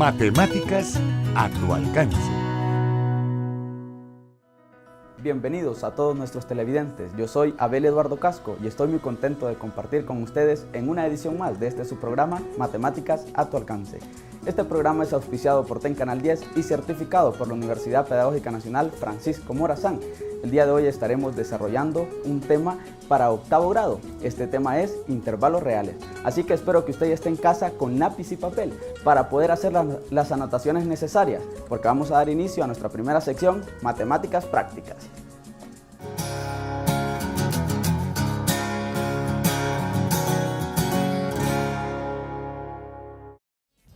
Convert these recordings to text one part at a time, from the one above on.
Matemáticas a tu alcance. Bienvenidos a todos nuestros televidentes. Yo soy Abel Eduardo Casco y estoy muy contento de compartir con ustedes en una edición más de este su programa Matemáticas a tu alcance. Este programa es auspiciado por TEN Canal 10 y certificado por la Universidad Pedagógica Nacional Francisco Morazán. El día de hoy estaremos desarrollando un tema para octavo grado. Este tema es intervalos reales. Así que espero que usted esté en casa con lápiz y papel para poder hacer las anotaciones necesarias, porque vamos a dar inicio a nuestra primera sección, Matemáticas Prácticas.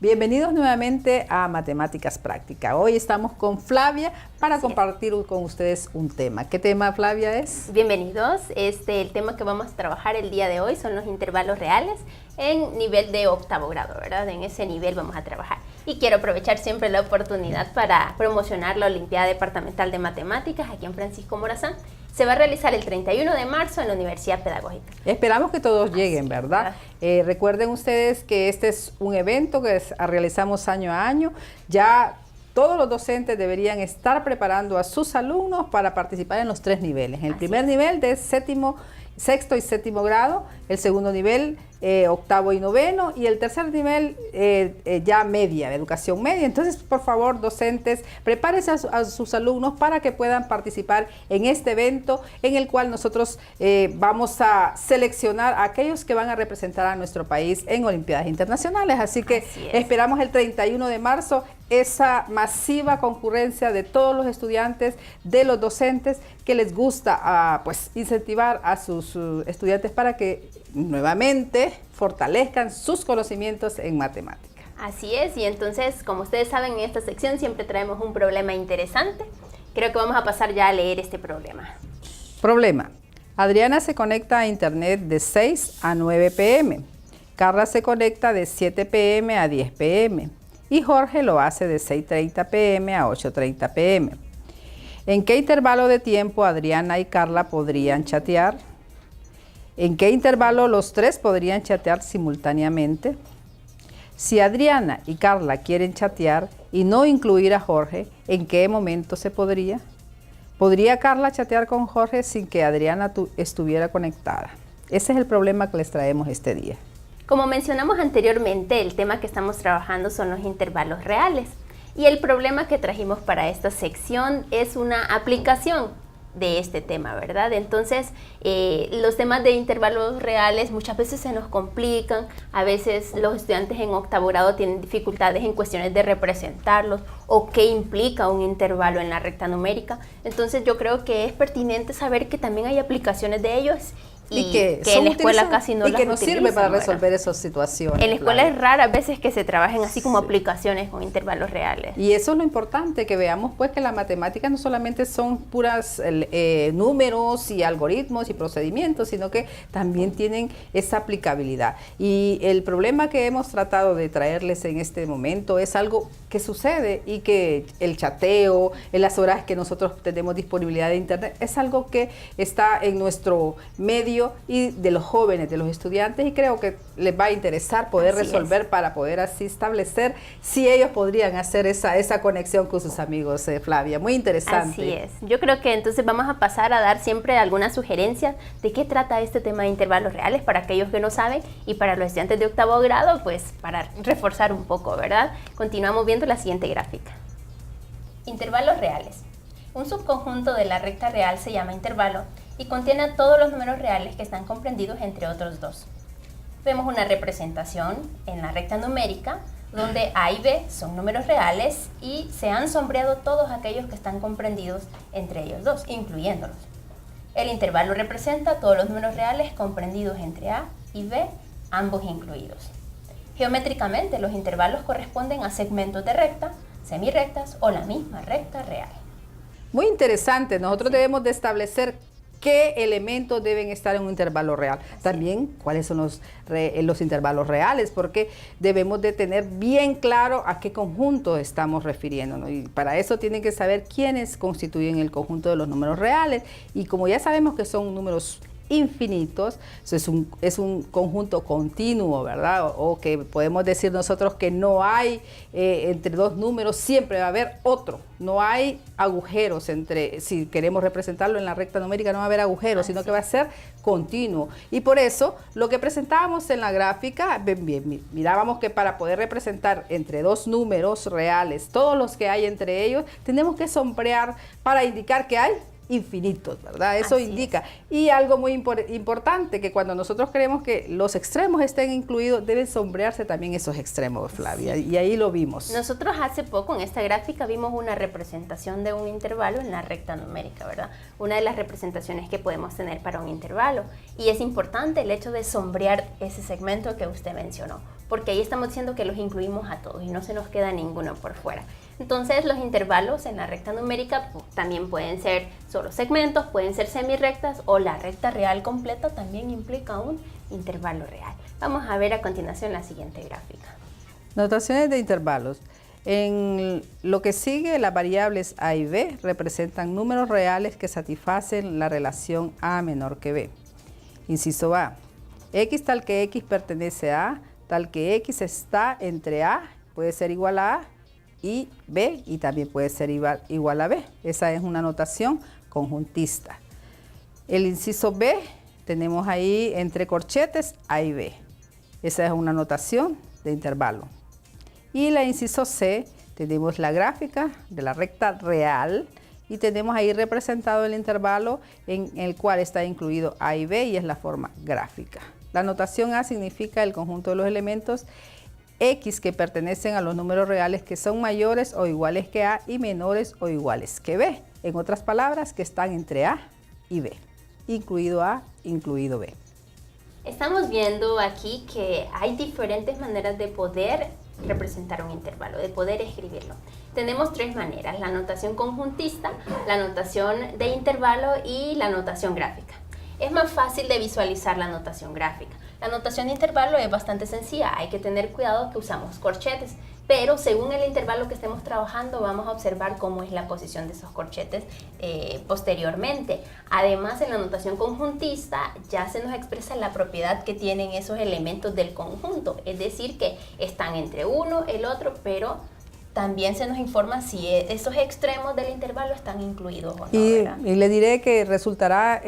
Bienvenidos nuevamente a Matemáticas Prácticas. Hoy estamos con Flavia para compartir con ustedes un tema. ¿Qué tema, Flavia, es? Bienvenidos. El tema que vamos a trabajar el día de hoy son los intervalos reales en nivel de octavo grado, ¿verdad? En ese nivel vamos a trabajar. Y quiero aprovechar siempre la oportunidad para promocionar la Olimpiada Departamental de Matemáticas aquí en Francisco Morazán. Se va a realizar el 31 de marzo en la Universidad Pedagógica. Esperamos que todos lleguen, ¿verdad? Recuerden ustedes que este es un evento que realizamos año a año. Ya todos los docentes deberían estar preparando a sus alumnos para participar en los tres niveles. El primer nivel de sexto y séptimo grado, el segundo nivel octavo y noveno, y el tercer nivel ya media, educación media. Entonces, por favor, docentes, prepárense a sus alumnos para que puedan participar en este evento en el cual nosotros vamos a seleccionar a aquellos que van a representar a nuestro país en Olimpiadas Internacionales. Así que esperamos el 31 de marzo esa masiva concurrencia de todos los estudiantes, de los docentes que les gusta pues incentivar a sus estudiantes para que nuevamente fortalezcan sus conocimientos en matemática. Así es, y entonces, como ustedes saben, en esta sección siempre traemos un problema interesante. Creo que vamos a pasar ya a leer este problema. Problema. Adriana se conecta a internet de 6 a 9 p.m. Carla se conecta de 7 p.m. a 10 p.m. y Jorge lo hace de 6:30 p.m. a 8:30 p.m. ¿En qué intervalo de tiempo Adriana y Carla podrían chatear? ¿En qué intervalo los tres podrían chatear simultáneamente? Si Adriana y Carla quieren chatear y no incluir a Jorge, ¿en qué momento se podría? ¿Podría Carla chatear con Jorge sin que Adriana estuviera conectada? Ese es el problema que les traemos este día. Como mencionamos anteriormente, el tema que estamos trabajando son los intervalos reales. Y el problema que trajimos para esta sección es una aplicación de este tema, ¿verdad? Entonces, los temas de intervalos reales muchas veces se nos complican, a veces los estudiantes en octavo grado tienen dificultades en cuestiones de representarlos o qué implica un intervalo en la recta numérica. Entonces, yo creo que es pertinente saber que también hay aplicaciones de ellos y que en la escuela casi no las utilizan. Y que nos sirve para resolver esas situaciones. En la escuela es rara veces que se trabajen así como aplicaciones con intervalos reales. Y eso es lo importante, que veamos pues que la matemática no solamente son puras números y algoritmos y procedimientos, sino que también tienen esa aplicabilidad. Y el problema que hemos tratado de traerles en este momento es algo que sucede y que el chateo, en las horas que nosotros tenemos disponibilidad de internet, es algo que está en nuestro medio y de los jóvenes, de los estudiantes, y creo que les va a interesar poder resolver para poder así establecer si ellos podrían hacer esa conexión con sus amigos, Flavia. Muy interesante. Así es. Yo creo que entonces vamos a pasar a dar siempre algunas sugerencias de qué trata este tema de intervalos reales para aquellos que no saben y para los estudiantes de octavo grado, pues para reforzar un poco, ¿verdad? Continuamos viendo la siguiente gráfica. Intervalos reales. Un subconjunto de la recta real se llama intervalo y contiene a todos los números reales que están comprendidos entre otros dos. Vemos una representación en la recta numérica donde A y B son números reales y se han sombreado todos aquellos que están comprendidos entre ellos dos, incluyéndolos. El intervalo representa todos los números reales comprendidos entre A y B, ambos incluidos. Geométricamente, los intervalos corresponden a segmentos de recta, semirrectas o la misma recta real. Muy interesante. Nosotros debemos de establecer qué elementos deben estar en un intervalo real. También cuáles son los intervalos reales, porque debemos de tener bien claro a qué conjunto estamos refiriéndonos. Y para eso tienen que saber quiénes constituyen el conjunto de los números reales. Y como ya sabemos que son números infinitos, eso es un conjunto continuo, ¿verdad? O que podemos decir nosotros que no hay entre dos números, siempre va a haber otro. No hay agujeros entre, si queremos representarlo en la recta numérica, no va a haber agujeros, sino que va a ser continuo. Y por eso, lo que presentábamos en la gráfica, mirábamos que para poder representar entre dos números reales, todos los que hay entre ellos, tenemos que sombrear para indicar que hay infinitos, ¿verdad? Eso indica. Y algo muy importante, que cuando nosotros queremos que los extremos estén incluidos, deben sombrearse también esos extremos, Flavia, y ahí lo vimos. Nosotros hace poco en esta gráfica vimos una representación de un intervalo en la recta numérica, ¿verdad? Una de las representaciones que podemos tener para un intervalo. Y es importante el hecho de sombrear ese segmento que usted mencionó, porque ahí estamos diciendo que los incluimos a todos y no se nos queda ninguno por fuera. Entonces los intervalos en la recta numérica también pueden ser solo segmentos, pueden ser semirrectas, o la recta real completa también implica un intervalo real. Vamos a ver a continuación la siguiente gráfica. Notaciones de intervalos. En lo que sigue, las variables A y B representan números reales que satisfacen la relación A menor que B. Inciso A. X tal que X pertenece a A, tal que X está entre A, puede ser igual a A, y B, y también puede ser igual a B. Esa es una notación conjuntista. El inciso B, tenemos ahí entre corchetes A y B. Esa es una notación de intervalo. Y la inciso C, tenemos la gráfica de la recta real y tenemos ahí representado el intervalo en el cual está incluido A y B, y es la forma gráfica. La notación A significa el conjunto de los elementos X que pertenecen a los números reales que son mayores o iguales que A y menores o iguales que B. En otras palabras, que están entre A y B, incluido A, incluido B. Estamos viendo aquí que hay diferentes maneras de poder representar un intervalo, de poder escribirlo. Tenemos tres maneras: la notación conjuntista, la notación de intervalo y la notación gráfica. Es más fácil de visualizar la notación gráfica. La notación de intervalo es bastante sencilla, hay que tener cuidado que usamos corchetes, pero según el intervalo que estemos trabajando vamos a observar cómo es la posición de esos corchetes posteriormente. Además, en la notación conjuntista ya se nos expresa la propiedad que tienen esos elementos del conjunto, es decir, que están entre uno, el otro, pero también se nos informa si esos extremos del intervalo están incluidos o no. Y le diré que resultará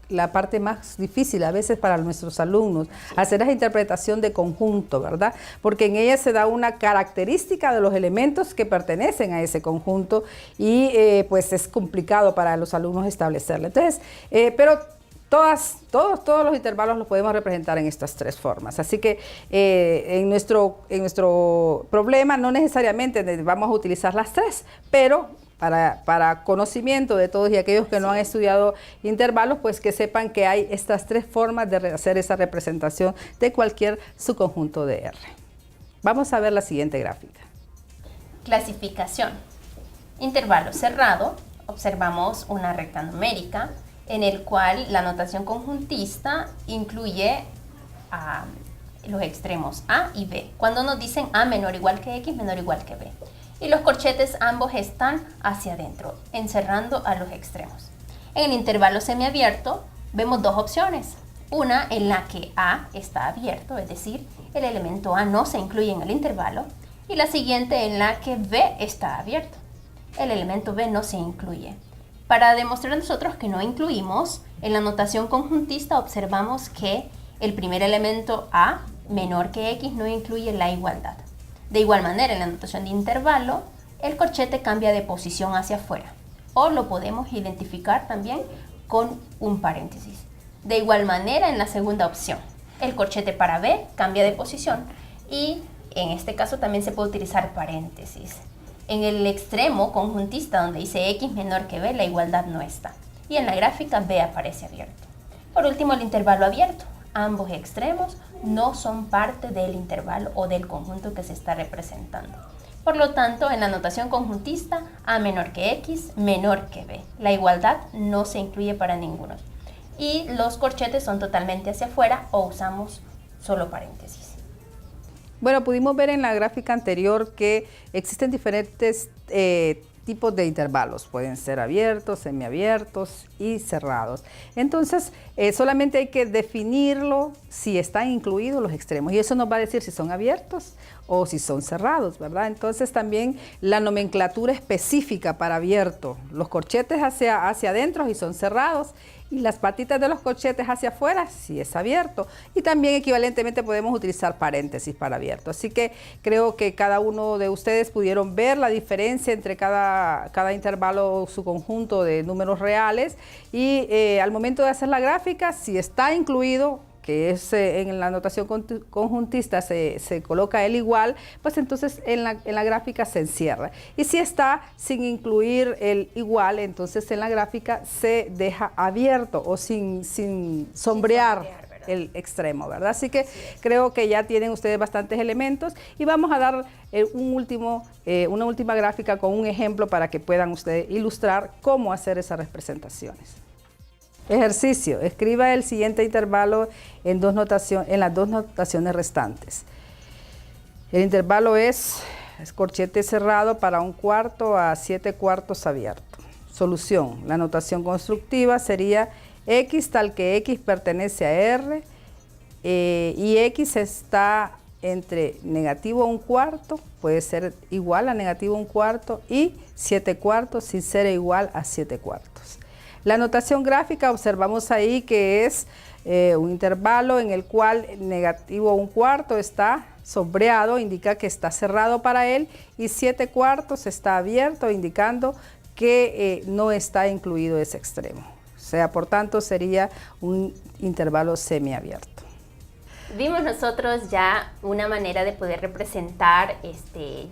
la parte más difícil a veces para nuestros alumnos, hacer esa interpretación de conjunto, ¿verdad? Porque en ella se da una característica de los elementos que pertenecen a ese conjunto y pues es complicado para los alumnos establecerlo. Entonces, pero todos los intervalos los podemos representar en estas tres formas. Así que en nuestro problema no necesariamente vamos a utilizar las tres, pero para conocimiento de todos y aquellos que no han estudiado intervalos, pues que sepan que hay estas tres formas de hacer esa representación de cualquier subconjunto de R. Vamos a ver la siguiente gráfica. Clasificación. Intervalo cerrado. Observamos una recta numérica en el cual la notación conjuntista incluye los extremos A y B. Cuando nos dicen A menor o igual que X, menor o igual que B. Y los corchetes ambos están hacia adentro, encerrando a los extremos. En el intervalo semiabierto vemos dos opciones. Una en la que A está abierto, es decir, el elemento A no se incluye en el intervalo. Y la siguiente en la que B está abierto. El elemento B no se incluye. Para demostrar a nosotros que no incluimos, en la notación conjuntista observamos que el primer elemento A menor que X no incluye la igualdad. De igual manera, en la notación de intervalo, el corchete cambia de posición hacia afuera, o lo podemos identificar también con un paréntesis. De igual manera, en la segunda opción, el corchete para B cambia de posición y en este caso también se puede utilizar paréntesis. En el extremo conjuntista donde dice X menor que B, la igualdad no está. Y en la gráfica B aparece abierto. Por último, el intervalo abierto. Ambos extremos no son parte del intervalo o del conjunto que se está representando. Por lo tanto, en la notación conjuntista, A menor que X, menor que B. La igualdad no se incluye para ninguno. Y los corchetes son totalmente hacia afuera o usamos solo paréntesis. Bueno, pudimos ver en la gráfica anterior que existen diferentes tipos de intervalos, pueden ser abiertos, semiabiertos y cerrados. Entonces, solamente hay que definirlo si están incluidos los extremos y eso nos va a decir si son abiertos o si son cerrados, ¿verdad? Entonces también la nomenclatura específica para abierto, los corchetes hacia adentro si son cerrados y las patitas de los corchetes hacia afuera si es abierto, y también equivalentemente podemos utilizar paréntesis para abierto. Así que creo que cada uno de ustedes pudieron ver la diferencia entre cada intervalo o su conjunto de números reales, y al momento de hacer la gráfica, si está incluido, que es en la notación conjuntista se coloca el igual, pues entonces en la gráfica se encierra. Y si está sin incluir el igual, entonces en la gráfica se deja abierto o sin sombrear el extremo, ¿verdad? Así que creo que ya tienen ustedes bastantes elementos y vamos a dar una última gráfica con un ejemplo para que puedan ustedes ilustrar cómo hacer esas representaciones. Ejercicio. Escriba el siguiente intervalo en las dos notaciones restantes. El intervalo es corchete cerrado para 1/4 a 7/4 abierto. Solución. La notación constructiva sería X tal que X pertenece a R y X está entre negativo 1/4, puede ser igual a negativo 1/4 y 7/4 sin ser igual a 7/4. La notación gráfica, observamos ahí que es un intervalo en el cual negativo 1/4 está sombreado, indica que está cerrado para él, y 7/4 está abierto, indicando que no está incluido ese extremo. O sea, por tanto, sería un intervalo semiabierto. Vimos nosotros ya una manera de poder representar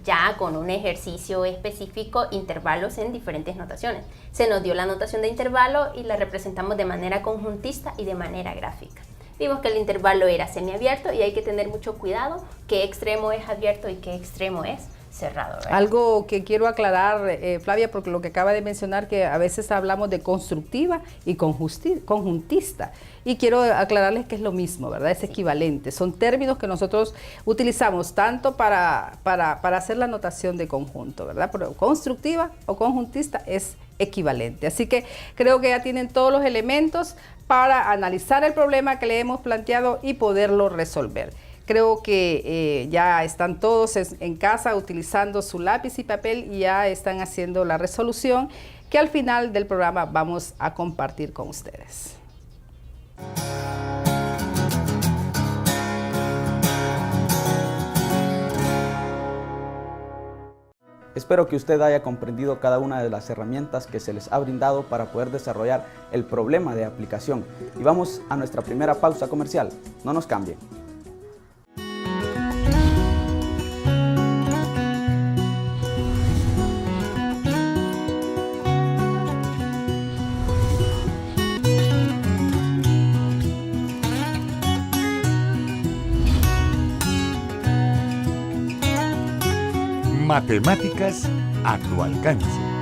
ya con un ejercicio específico intervalos en diferentes notaciones. Se nos dio la notación de intervalo y la representamos de manera conjuntista y de manera gráfica. Vimos que el intervalo era semiabierto y hay que tener mucho cuidado qué extremo es abierto y qué extremo es cerrado, ¿verdad? Algo que quiero aclarar, Flavia, porque lo que acaba de mencionar, que a veces hablamos de constructiva y conjuntista, y quiero aclararles que es lo mismo, ¿verdad? Es equivalente, son términos que nosotros utilizamos tanto para hacer la notación de conjunto, ¿verdad? Pero constructiva o conjuntista es equivalente, así que creo que ya tienen todos los elementos para analizar el problema que le hemos planteado y poderlo resolver. Creo que ya están todos en casa utilizando su lápiz y papel y ya están haciendo la resolución que al final del programa vamos a compartir con ustedes. Espero que usted haya comprendido cada una de las herramientas que se les ha brindado para poder desarrollar el problema de aplicación. Y vamos a nuestra primera pausa comercial. No nos cambien. Matemáticas a tu alcance.